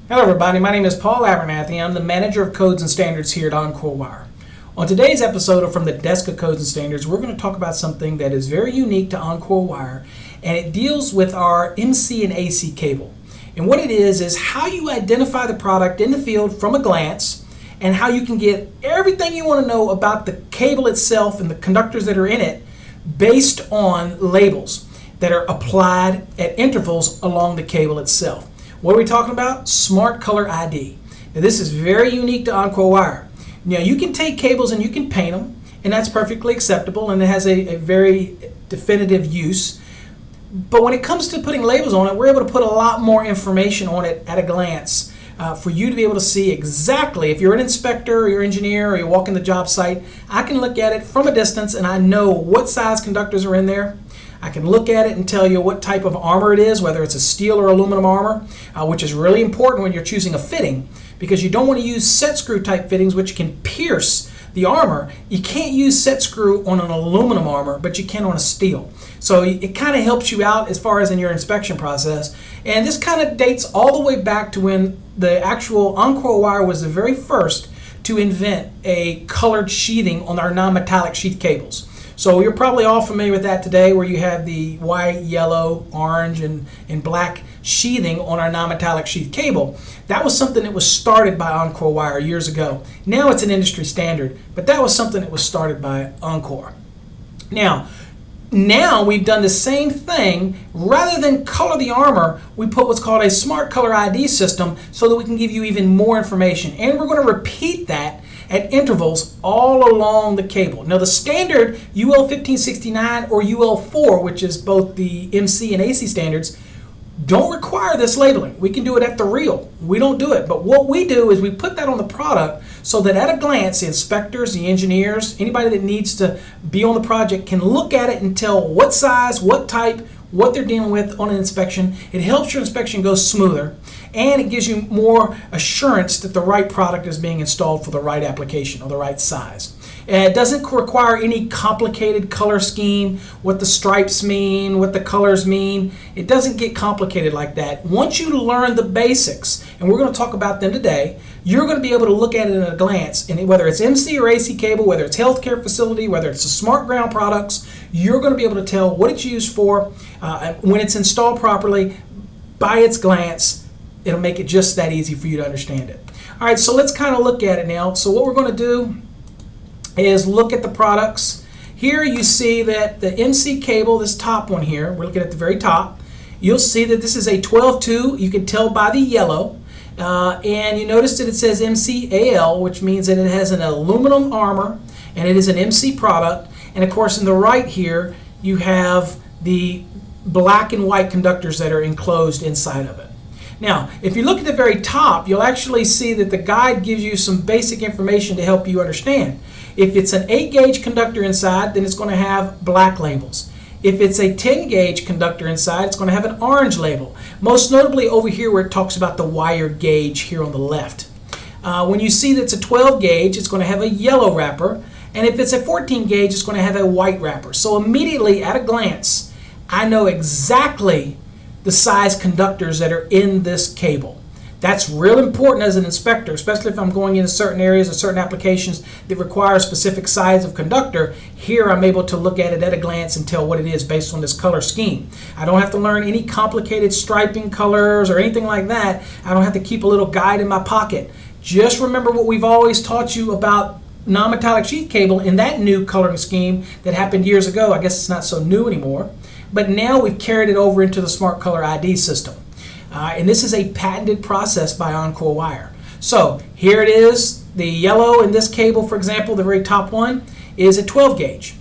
Hello everybody, my name is Paul Abernathy. I'm the Manager of Codes and Standards here at Encore Wire. On today's episode of From the Desk of Codes and Standards, we're going to talk about something that is very unique to Encore Wire, and it deals with our MC and AC cable. And what it is how you identify the product in the field from a glance, and how you can get everything you want to know about the cable itself and the conductors that are in it based on labels that are applied at intervals along the cable itself. What are we talking about? SmartColorID. Now this is very unique to Encore Wire. Now you can take cables and you can paint them, and that's perfectly acceptable, and it has a very definitive use. But when it comes to putting labels on it, we're able to put a lot more information on it at a glance for you to be able to see exactly, if you're an inspector or you're an engineer or you're walking the job site, I can look at it from a distance and I know what size conductors are in there. I can look at it and tell you what type of armor it is, whether it's a steel or aluminum armor, which is really important when you're choosing a fitting, because you don't want to use set screw type fittings which can pierce the armor. You can't use set screw on an aluminum armor, but you can on a steel. So it kind of helps you out as far as in your inspection process. And this kind of dates all the way back to when the actual Encore Wire was the very first to invent a colored sheathing on our non-metallic sheath cables. So you're probably all familiar with that today, where you have the white, yellow, orange, and black sheathing on our non-metallic sheath cable. That was something that was started by Encore Wire years ago. Now it's an industry standard, but that was something that was started by Encore. Now we've done the same thing. Rather than color the armor, we put what's called a SmartColorID system so that we can give you even more information. And we're going to repeat that at intervals all along the cable. Now the standard UL 1569 or UL 4, which is both the MC and AC standards, don't require this labeling. We can do it at the reel. We don't do it. But what we do is we put that on the product so that at a glance, the inspectors, the engineers, anybody that needs to be on the project can look at it and tell what size, what type, what they're dealing with on an inspection. It helps your inspection go smoother, and it gives you more assurance that the right product is being installed for the right application or the right size. It doesn't require any complicated color scheme, what the stripes mean, what the colors mean. It doesn't get complicated like that. Once you learn the basics, and we're going to talk about them today, you're going to be able to look at it at a glance. And whether it's MC or AC cable, whether it's healthcare facility, whether it's the smart ground products, you're going to be able to tell what it's used for when it's installed properly by its glance. It'll make it just that easy for you to understand it. All right, so let's kind of look at it now. So what we're going to do is look at the products. Here you see that the MC cable, this top one here, we're looking at the very top. You'll see that this is a 12-2. You can tell by the yellow. And you notice that it says MCAL, which means that it has an aluminum armor and it is an MC product. And of course in the right here you have the black and white conductors that are enclosed inside of it. Now, if you look at the very top, you'll actually see that the guide gives you some basic information to help you understand. If it's an 8-gauge conductor inside, then it's going to have black labels. If it's a 10-gauge conductor inside, it's going to have an orange label. Most notably over here where it talks about the wire gauge here on the left. When you see that it's a 12-gauge, it's going to have a yellow wrapper. And if it's a 14-gauge, it's going to have a white wrapper. So immediately at a glance, I know exactly the size conductors that are in this cable. That's real important as an inspector, especially if I'm going into certain areas or certain applications that require a specific size of conductor. Here I'm able to look at it at a glance and tell what it is based on this color scheme. I don't have to learn any complicated striping colors or anything like that. I don't have to keep a little guide in my pocket. Just remember what we've always taught you about non-metallic sheath cable in that new coloring scheme that happened years ago. I guess it's not so new anymore. But now we've carried it over into the SmartColorID system. And this is a patented process by Encore Wire. So here it is. The yellow in this cable, for example, the very top one, is a 12-gauge.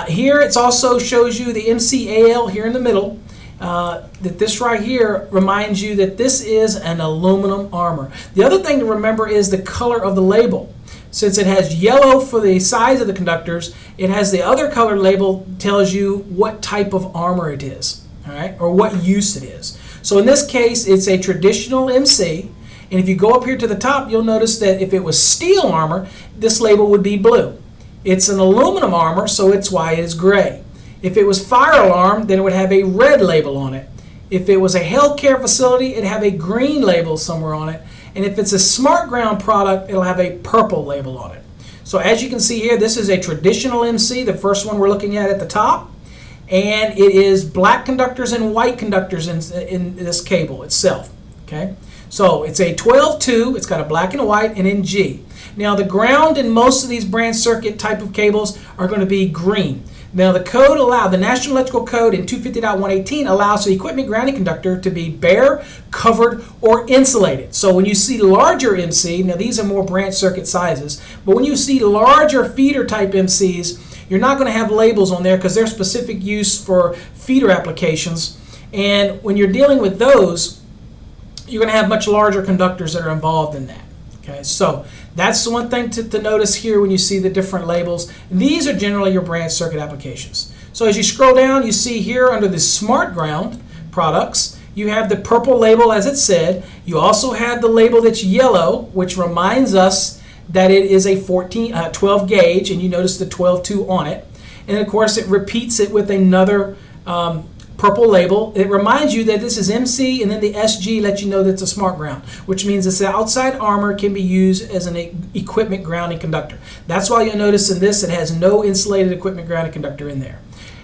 Here it also shows you the MCAL here in the middle. That this right here reminds you that this is an aluminum armor. The other thing to remember is the color of the label. Since it has yellow for the size of the conductors, it has the other color label tells you what type of armor it is, all right, or what use it is. So in this case, it's a traditional MC, and if you go up here to the top, you'll notice that if it was steel armor, this label would be blue. It's an aluminum armor, so it's why it is gray. If it was fire alarm, then it would have a red label on it. If it was a healthcare facility, it'd have a green label somewhere on it. And if it's a smart ground product, it'll have a purple label on it. So as you can see here, this is a traditional MC, the first one we're looking at the top. And it is black conductors and white conductors in this cable itself. Okay, so it's a 12-2, it's got a black and a white, and in G. Now the ground in most of these branch circuit type of cables are going to be green. Now the National Electrical Code in 250.118 allows the equipment grounding conductor to be bare, covered, or insulated. So when you see larger MC, now these are more branch circuit sizes, but when you see larger feeder type MCs, you're not going to have labels on there because they're specific use for feeder applications. And when you're dealing with those, you're going to have much larger conductors that are involved in that. Okay, so that's the one thing to notice here when you see the different labels. These are generally your branch circuit applications. So as you scroll down, you see here under the smart ground products, you have the purple label as it said. You also have the label that's yellow, which reminds us that it is a 12 gauge, and you notice the 12-2 on it. And of course, it repeats it with another purple label. It reminds you that this is MC, and then the SG lets you know that it's a smart ground, which means this outside armor can be used as an equipment grounding conductor. That's why you'll notice in this it has no insulated equipment grounding conductor in there.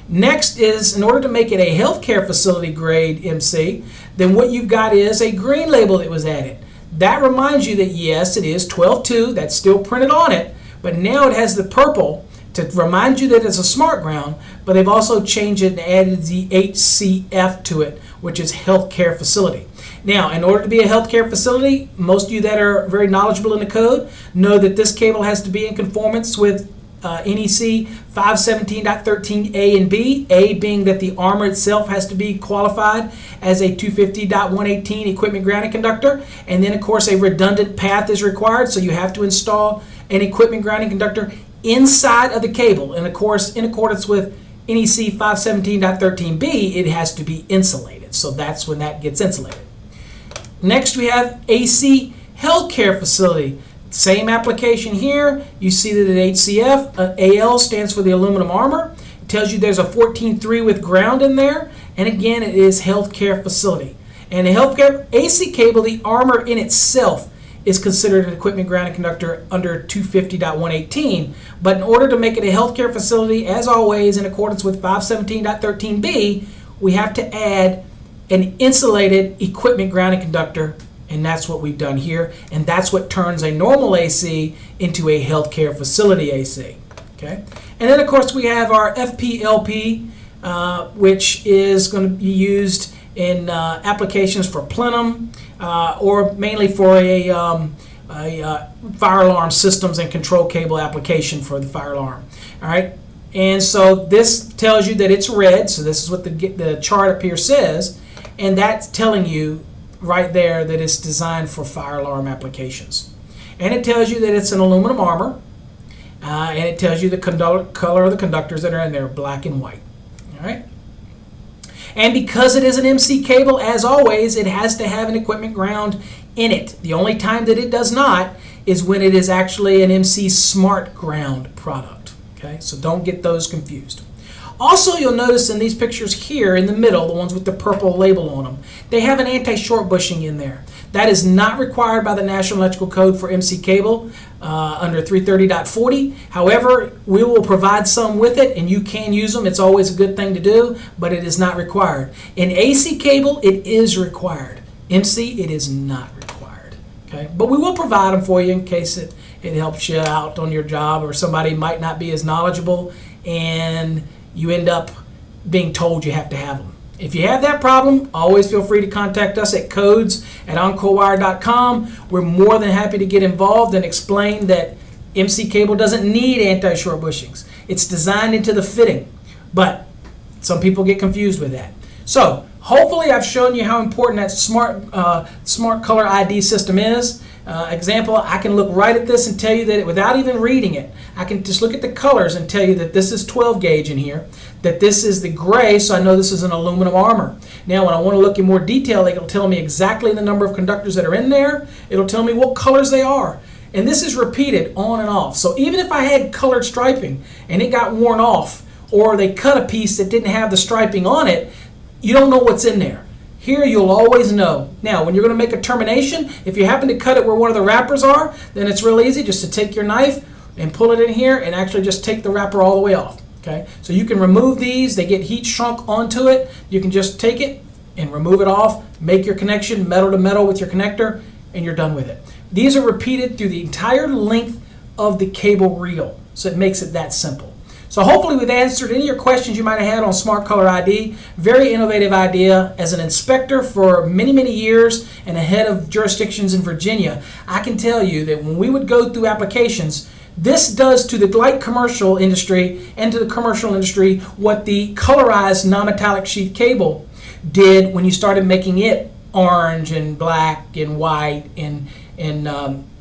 Next is, in order to make it a healthcare facility grade MC, then what you've got is a green label that was added. That reminds you that yes, it is 12-2, that's still printed on it, but now it has the purple to remind you that it's a smart ground, but they've also changed it and added the HCF to it, which is healthcare facility. Now, in order to be a healthcare facility, most of you that are very knowledgeable in the code know that this cable has to be in conformance with NEC 517.13A and B, A being that the armor itself has to be qualified as a 250.118 equipment grounding conductor, and then of course a redundant path is required, so you have to install an equipment grounding conductor inside of the cable, and of course in accordance with NEC 517.13B, it has to be insulated, so that's when that gets insulated. Next we have AC healthcare facility. Same application here. You see that at HCF, AL stands for the aluminum armor. It tells you there's a 14.3 with ground in there, and again it is healthcare facility. And the healthcare AC cable, the armor in itself is considered an equipment grounding conductor under 250.118, but in order to make it a healthcare facility, as always in accordance with 517.13B, we have to add an insulated equipment grounding conductor, and that's what we've done here, and that's what turns a normal AC into a healthcare facility AC. Okay, and then of course we have our FPLP, which is going to be used in applications for plenum, or mainly for a fire alarm systems and control cable application for the fire alarm. All right, and so this tells you that it's red, so this is what the chart up here says, and that's telling you right there that it's designed for fire alarm applications. And it tells you that it's an aluminum armor, and it tells you the color of the conductors that are in there, black and white. All right. And because it is an MC cable, as always, it has to have an equipment ground in it. The only time that it does not is when it is actually an MC smart ground product. Okay, so don't get those confused. Also, you'll notice in these pictures here in the middle, the ones with the purple label on them, they have an anti-short bushing in there. That is not required by the National Electrical Code for MC cable under 330.40. However, we will provide some with it, and you can use them. It's always a good thing to do, but it is not required. In AC cable, it is required. MC, it is not required. Okay, but we will provide them for you in case it helps you out on your job, or somebody might not be as knowledgeable and you end up being told you have to have them. If you have that problem, always feel free to contact us at codes@encorewire.com. We're more than happy to get involved and explain that MC cable doesn't need anti-short bushings. It's designed into the fitting, but some people get confused with that. So hopefully I've shown you how important that SmartColorID system is. Example, I can look right at this and tell you that without even reading it, I can just look at the colors and tell you that this is 12 gauge in here, that this is the gray, so I know this is an aluminum armor. Now when I want to look in more detail, it'll tell me exactly the number of conductors that are in there. It'll tell me what colors they are. And this is repeated on and off. So even if I had colored striping and it got worn off, or they cut a piece that didn't have the striping on it, you don't know what's in there. Here you'll always know. Now, when you're going to make a termination, if you happen to cut it where one of the wrappers are, then it's real easy just to take your knife and pull it in here and actually just take the wrapper all the way off. Okay, so you can remove these. They get heat shrunk onto it. You can just take it and remove it off, make your connection metal to metal with your connector, and you're done with it. These are repeated through the entire length of the cable reel, so it makes it that simple. So hopefully we've answered any of your questions you might have had on SmartColorID. Very innovative idea. As an inspector for many, many years and a head of jurisdictions in Virginia, I can tell you that when we would go through applications, this does to the light commercial industry and to the commercial industry what the colorized non-metallic sheath cable did when you started making it orange and black and white and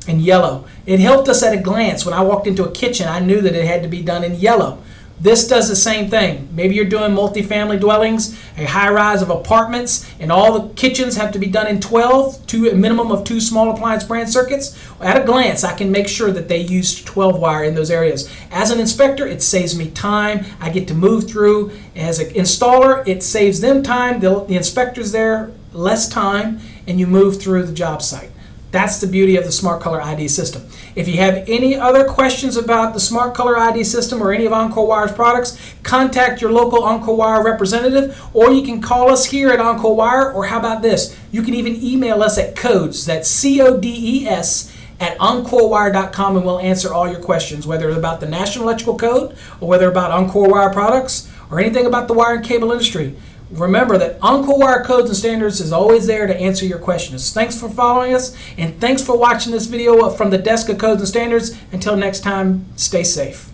yellow. It helped us at a glance. When I walked into a kitchen, I knew that it had to be done in yellow. This does the same thing. Maybe you're doing multifamily dwellings, a high rise of apartments, and all the kitchens have to be done in 12, a minimum of 2 small appliance brand circuits. At a glance, I can make sure that they use 12 wire in those areas. As an inspector, it saves me time. I get to move through. As an installer, it saves them time. The inspector's there, less time, and you move through the job site. That's the beauty of the SmartColorID system. If you have any other questions about the SmartColorID system or any of Encore Wire's products, contact your local Encore Wire representative, or you can call us here at Encore Wire, or how about this? You can even email us at codes, that's CODES, at EncoreWire.com, and we'll answer all your questions, whether it's about the National Electrical Code, or whether about Encore Wire products, or anything about the wire and cable industry. Remember that Encore Wire Codes and Standards is always there to answer your questions. Thanks for following us, and thanks for watching this video from the Desk of Codes and Standards. Until next time, stay safe.